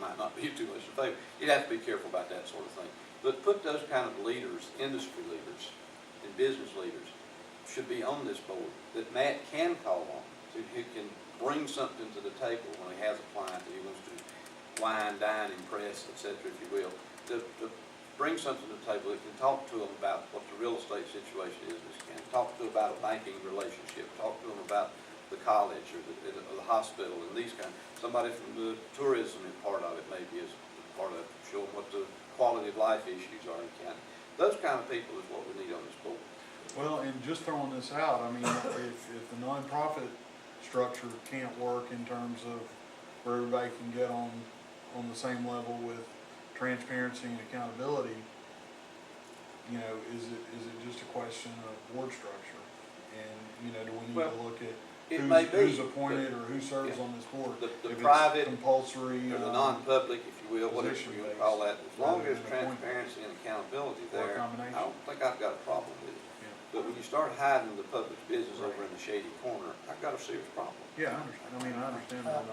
might not be too much in favor. You'd have to be careful about that sort of thing. But put those kind of leaders, industry leaders and business leaders, should be on this board that Matt can call on, who can bring something to the table when he has a client that he wants to wine, dine, impress, etc., if you will, to bring something to the table that can talk to them about what the real estate situation is in this county, talk to them about a banking relationship, talk to them about the college or the hospital and these kind. Somebody from the tourism part of it maybe is part of it, show them what the quality of life issues are in the county. Those kind of people is what we need on this board. Well, and just throwing this out, I mean, if the nonprofit structure can't work in terms of where everybody can get on the same level with transparency and accountability, you know, is it just a question of board structure? And, you know, do we need to look at who's appointed or who serves on this board? The private, compulsory, or the non-public, if you will, whatever you want to call that, as long as transparency and accountability there, I don't think I've got a problem with it. But when you start hiding the public business over in the shady corner, I've got a serious problem. Yeah, I understand. I mean, I understand that.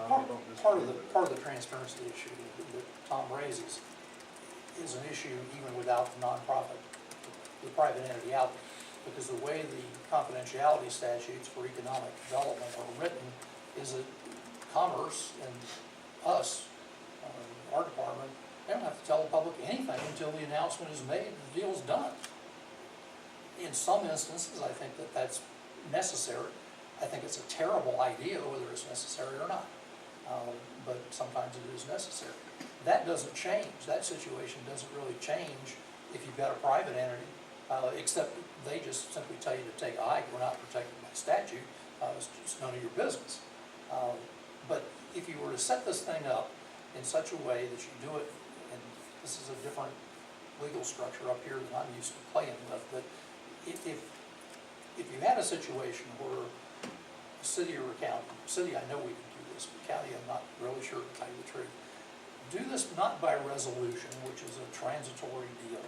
Part of the transparency issue that Tom raises is an issue even without the nonprofit, the private entity out there. Because the way the confidentiality statutes for economic development are written is that Commerce and us, our department, they don't have to tell the public anything until the announcement is made and the deal's done. In some instances, I think that that's necessary. I think it's a terrible idea whether it's necessary or not, but sometimes it is necessary. That doesn't change. That situation doesn't really change if you've got a private entity, except they just simply tell you to take a hike. We're not protected by statute. It's just none of your business. But if you were to set this thing up in such a way that you do it, and this is a different legal structure up here than I'm used to playing with, but if you had a situation where a city or a county, city I know we can do this, but county I'm not really sure, to tell you the truth, do this not by resolution, which is a transitory deal,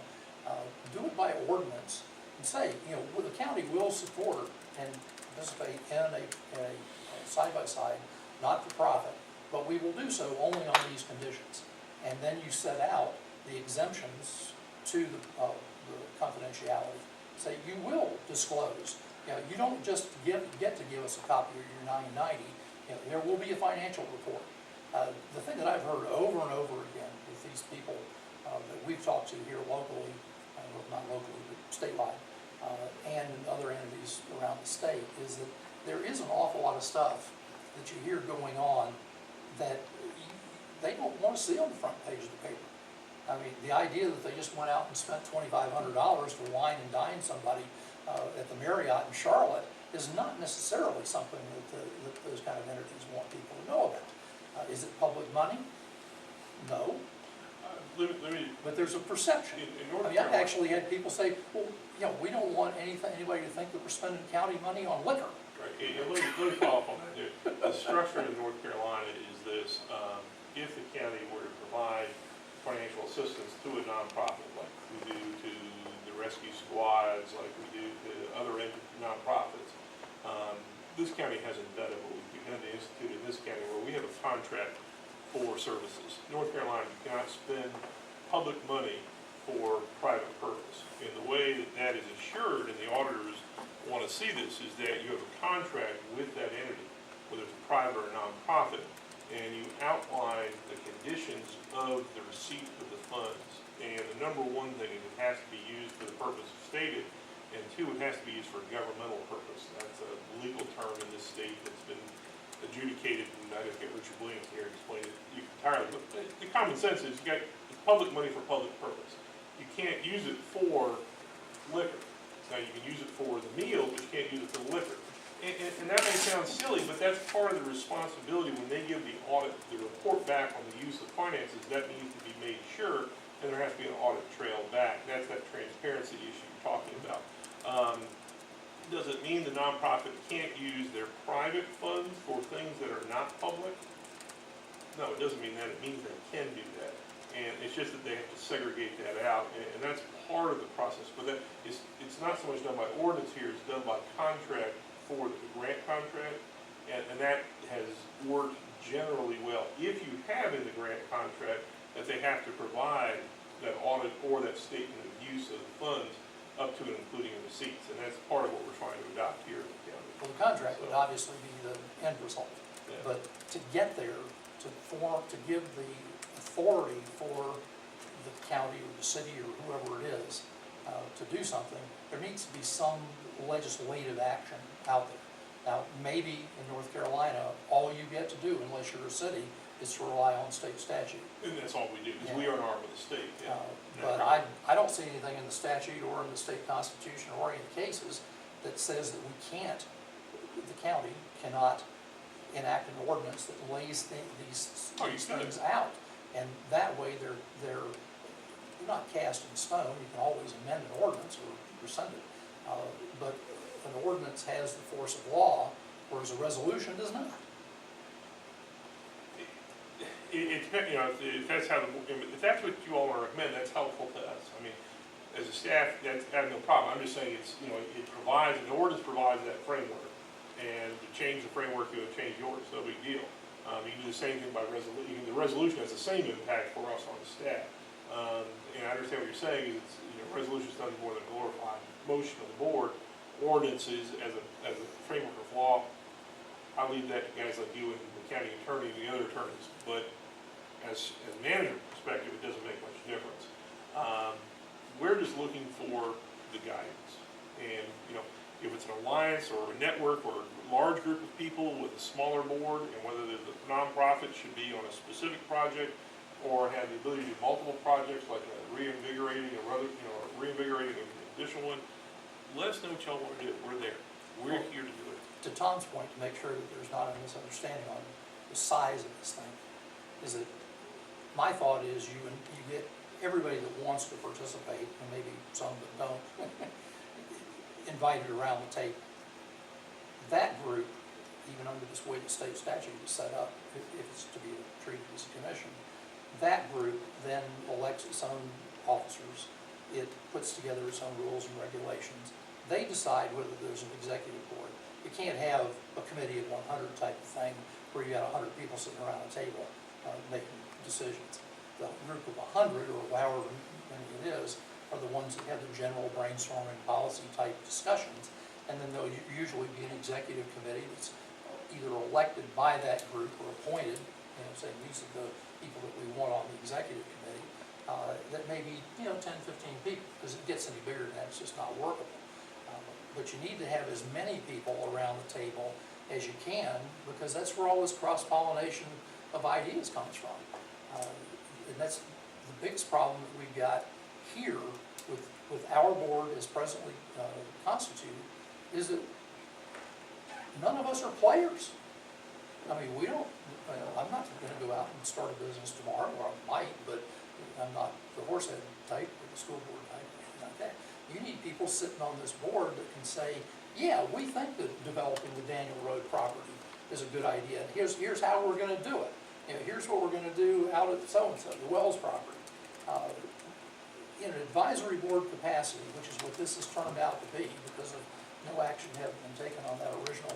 do it by ordinance, and say, you know, well, the county will support and participate in a side-by-side, not-for-profit, but we will do so only on these conditions. And then you set out the exemptions to the confidentiality. Say you will disclose. You know, you don't just get to give us a copy of your 990. You know, there will be a financial report. The thing that I've heard over and over again with these people that we've talked to here locally, well, not locally, but statewide, and in other entities around the state, is that there is an awful lot of stuff that you hear going on that they don't want to see on the front page of the paper. I mean, the idea that they just went out and spent $2,500 to wine and dine somebody at the Marriott in Charlotte is not necessarily something that those kind of entities want people to know about. Is it public money? No. But there's a perception. I mean, I've actually had people say, well, you know, we don't want anybody to think that we're spending county money on liquor. Right. Let me follow up on that. The structure in North Carolina is this. If the county were to provide financial assistance to a nonprofit, like we do to the rescue squads, like we do to other nonprofits, this county hasn't done it, but we've begun to institute in this county where we have a contract for services. North Carolina, you cannot spend public money for private purpose. And the way that that is assured, and the auditors want to see this, is that you have a contract with that entity, whether it's a private or a nonprofit, and you outline the conditions of the receipt of the funds. And the number one thing is it has to be used for the purpose stated, and two, it has to be used for a governmental purpose. That's a legal term in this state that's been adjudicated, and I don't get Richard Williams here to explain it entirely. But the common sense is you got public money for public purpose. You can't use it for liquor. Now you can use it for the meal, but you can't use it for the liquor. And that may sound silly, but that's part of the responsibility when they give the audit, the report back on the use of finances. That needs to be made sure, and there has to be an audit trail back. That's that transparency issue you're talking about. Does it mean the nonprofit can't use their private funds for things that are not public? No, it doesn't mean that. It means they can do that. And it's just that they have to segregate that out, and that's part of the process. But that is, it's not so much done by ordinance here, it's done by contract for the grant contract, and that has worked generally well. If you have in the grant contract that they have to provide that audit or that statement of use of the funds up to and including receipts, and that's part of what we're trying to adopt here in the county. Well, the contract would obviously be the end result, Yeah. but to get there, to give the authority for the county or the city or whoever it is to do something, there needs to be some legislative action out there. Now, maybe in North Carolina, all you get to do, unless you're a city, is to rely on state statute. And that's all we do, because we are an arm of the state, yeah. But I don't see anything in the statute or in the state constitution or any cases that says that we can't, the county cannot enact an ordinance that lays these things out. And that way they're not cast in stone. You can always amend an ordinance or rescind it. But an ordinance has the force of law, whereas a resolution does not. It you know, if that's how, if that's what you all want to recommend, that's helpful to us. I mean, as a staff, I have no problem. I'm just saying it's, you know, it provides, the ordinance provides that framework. And to change the framework, you would change yours, no big deal. You can do the same thing by resolution. The resolution has the same impact for us on the staff. And I understand what you're saying, is it's, you know, resolutions doesn't more than glorify motion of the board. Ordinances as a framework of law, I leave that to guys like you and the county attorney and the other attorneys. But as a manager perspective, it doesn't make much difference. We're just looking for the guidance. And, you know, if it's an alliance or a network or a large group of people with a smaller board, and whether the nonprofit should be on a specific project or have the ability to do multiple projects, like reinvigorating an additional one, let us know what y'all want to do. We're there. We're here to do it. To Tom's point, to make sure that there's not a misunderstanding on the size of this thing, is that my thought is you get everybody that wants to participate, and maybe some that don't, invited around the table. That group, even under this way the state statute is set up, if it's to be treated as a commission, that group then elects its own officers. It puts together its own rules and regulations. They decide whether there's an executive board. You can't have a committee of 100 type of thing where you got 100 people sitting around a table making decisions. The group of 100 or however many it is are the ones that have the general brainstorming policy type discussions, and then there'll usually be an executive committee that's either elected by that group or appointed, you know, saying these are the people that we want on the executive committee, that may be, you know, 10, 15 people, because it gets any bigger than that, it's just not workable. But you need to have as many people around the table as you can, because that's where all this cross-pollination of ideas comes from. And that's the biggest problem that we've got here with our board as presently constituted, is that none of us are players. I mean, we don't, I'm not going to go out and start a business tomorrow, or I might, but I'm not the horsehead type or the school board type or anything like that. You need people sitting on this board that can say, yeah, we think that developing the Daniel Road property is a good idea. And here's how we're going to do it. You know, here's what we're going to do out at so-and-so, the Wells property. In an advisory board capacity, which is what this has turned out to be, because of no action having been taken on that original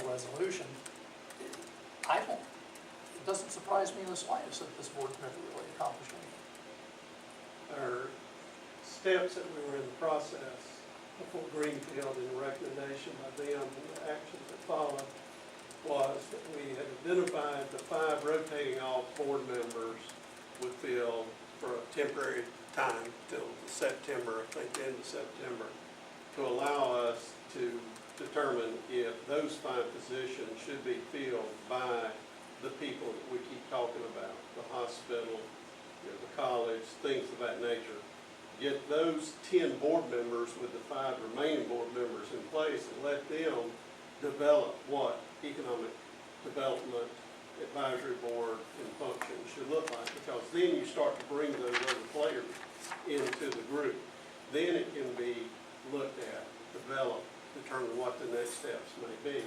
resolution, it doesn't surprise me in the slightest that this board's never really accomplished anything. Our steps that we were in the process before Greenfield and the recommendation by them and the actions that followed was that we had identified the 5 rotating off board members would fill for a temporary time till September, I think the end of September, to allow us to determine if those 5 positions should be filled by the people that we keep talking about, the hospital, you know, the college, things of that nature. Get those 10 board members with the 5 remaining board members in place and let them develop what economic development advisory board and function should look like, because then you start to bring those other players into the group. Then it can be looked at, developed, determine what the next steps may be.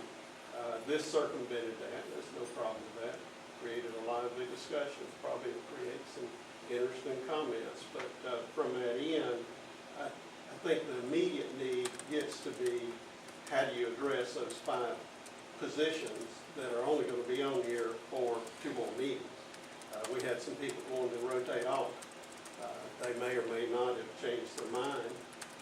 This circumvented that, there's no problem with that. Created a lively discussion, probably will create some interesting comments, but from that end, I think the immediate need gets to be, how do you address those 5 positions that are only gonna be on here for 2 more meetings. We had some people wanting to rotate off. They may or may not have changed their mind,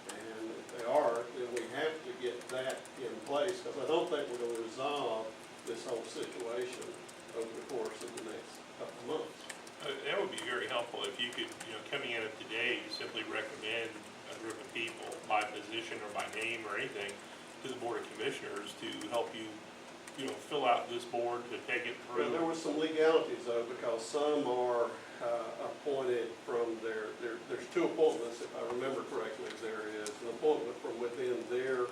and if they are, then we have to get that in place, because I don't think we're gonna resolve this whole situation over the course of the next couple of months. That would be very helpful if you could, coming in of today, simply recommend a group of people by position or by name or anything to the Board of Commissioners to help you, fill out this board, to take it Well, through. there were some legalities though, because some are appointed from there's 2 appointments, if I remember correctly. There is an appointment from within their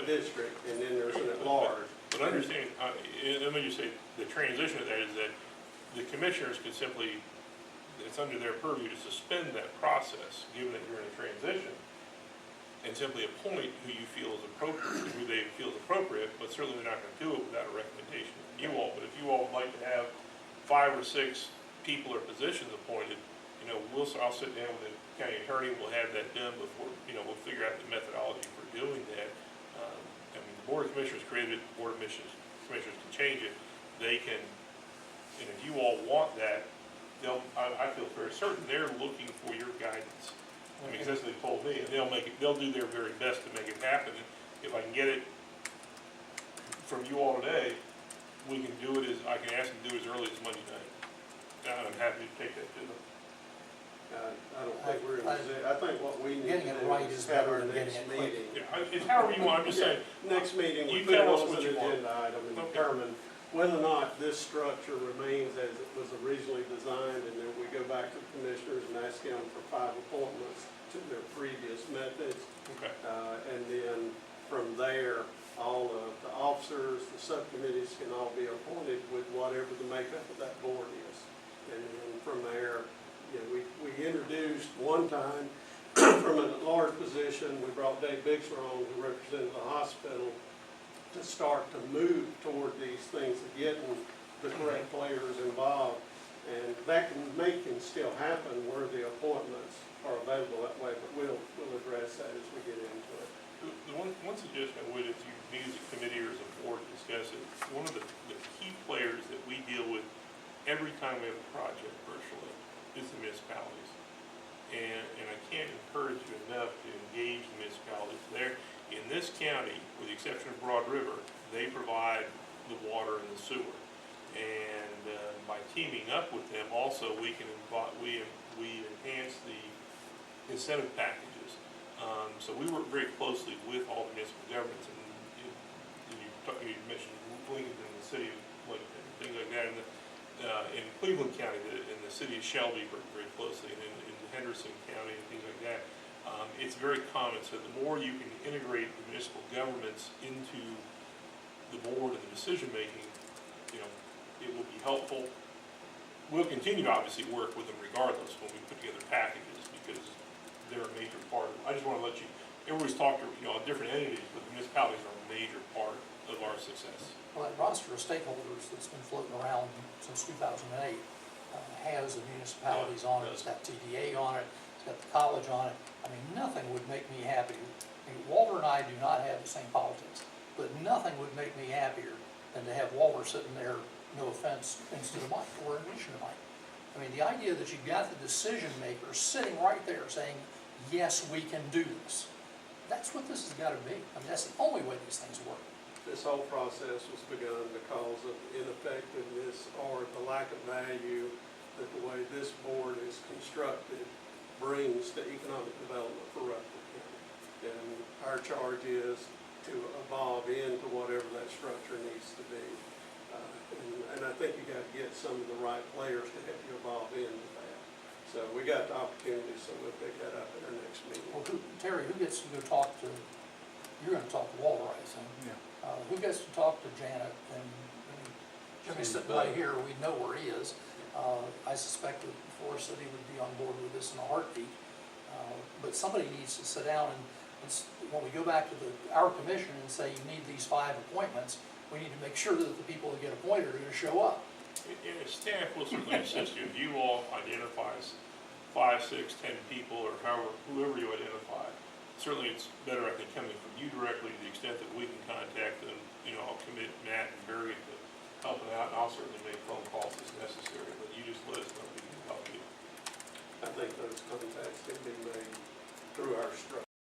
district, and then there's an at-large. But understand, let me just say, the transition of that is that the commissioners could simply, it's under their purview to suspend that process, given that you're in a transition, and simply appoint who you feel is appropriate, who they feel is appropriate, but certainly they're not gonna do it without a recommendation from you all. But if you all would like to have 5 or 6 people or positions appointed, I'll sit down with the county attorney, we'll have that done before, we'll figure out the methodology for doing that. The Board of Commissioners created it, the Board of Commissioners can change it. They can, and if you all want that, I feel very certain they're looking for your guidance. Because that's what they told me, and they'll do their very best to make it happen. And if I can get it from you all today, we can do it I can ask them to do it as early as Monday night. And I'm happy to take that to them. I don't think we're in I think what we need to Getting it do right is is have better our than next getting it quick. meeting. Yeah, it's however you want, I'm just saying, Next meeting, we You put it tell us on what as you an want. agenda item and Okay. determine whether or not this structure remains as it was originally designed, and then we go back to the commissioners and ask them for 5 appointments to their previous methods. okay. And then from there, all of the officers, the subcommittees can all be appointed with whatever the makeup of that board is. And then from there, we introduced one time from a large position, we brought Dave Bixler on, who represented the hospital, to start to move toward these things of getting the correct players involved. And that can still happen where the appointments are available that way, but we'll address that as we get into it. The one suggestion I would, if you meet as a committee or as a board to discuss it, one of the key players that we deal with every time we have a project virtually is the municipalities. And I can't encourage you enough to engage the municipalities. There, in this county, with the exception of Broad River, they provide the water and the sewer. And by teaming up with them, also we can we enhance the incentive packages. So we work very closely with all the municipal governments, and you mentioned Lincoln and the city of Lincoln, things like that. In Cleveland County, in the city of Shelby, work very closely, and in Henderson County and things like that. It's very common. So the more you can integrate the municipal governments into the board and the decision making, it will be helpful. We'll continue to obviously work with them regardless when we put together packages, because they're a major part of it. I just want to let you, everybody's talked to different entities, but the municipalities are a major part of our success. Well, that roster of stakeholders that's been floating around since 2008 has the municipalities on it. It's got TDA on it. It's got the college on it. I mean, nothing would make me happy. Walter and I do not have the same politics, but nothing would make me happier than to have Walter sitting there, no offense, instead of Mike, or in addition to Mike. I mean, the idea that you've got the decision maker sitting right there saying, yes, we can do this. That's what this has got to be. I mean, that's the only way these things work. This whole process was begun because of ineffectiveness or the lack of value that the way this board is constructed brings to economic development for Rutherford County. And our charge is to evolve into whatever that structure needs to be. And I think you got to get some of the right players to help you evolve into that. So we got the opportunity, so we'll pick that up at our next meeting. Well, Terry, who gets to go talk to, you're going to talk to Walter, I assume. Yeah. Who gets to talk to Janet? And Jimmy's sitting right here, we know where he is. I suspect that Forest City would be on board with this in a heartbeat. But somebody needs to sit down and when we go back to our commission and say you need these 5 appointments, we need to make sure that the people that get appointed are going to show up. And staff will certainly assist you. If you all identify 5, 6, 10 people, or whoever you identify, certainly it's better, I think, coming from you directly to the extent that we can contact them. I'll commit Matt and Barry to helping out, and I'll certainly make phone calls as necessary